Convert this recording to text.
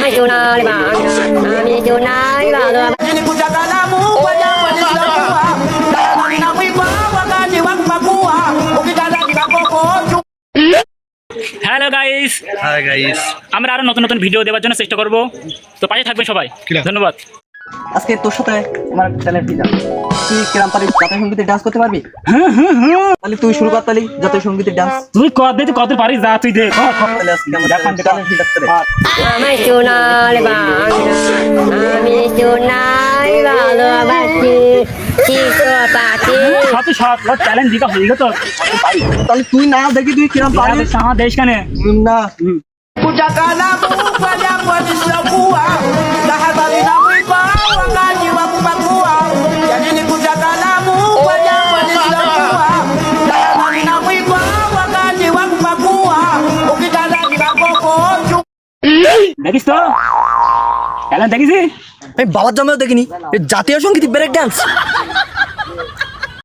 আমি সোনার বাংলা, আমি সোনার Bangla. Hello guys, hi guys, আমরা আরো নতুন নতুন ভিডিও দেওয়ার জন্য চেষ্টা করব, তো পাশে থাকবেন সবাই। ধন্যবাদ। আজকে তোর সাথে আমার চ্যালেঞ্জ দিলাম, তুই কিরাম পারিস জাতীয় সঙ্গীতের ডান্স করতে পারবি? তাহলে তুই শুরু কর, তাহলে জাতীয় সঙ্গীতের ডান্স। তুই কত পারিস, যা তুই দে। তাহলে আজকে আমার চ্যালেঞ্জ ঠিক আছে। আমি সোনার বাংলা, আমি সোনার ভালোবাসি চিত্র পাখি। চ্যালেঞ্জ দিতে হয়ে গেল তো। তাহলে তুই না দেখি তুই কিরাম পারিস। আমার দেশ কানে না দেখিস তো, চ্যালেঞ্জ দেখিস? আমি বাবার জন্মেও দেখিনি এই জাতীয় সঙ্গীত ব্রেক ডান্স।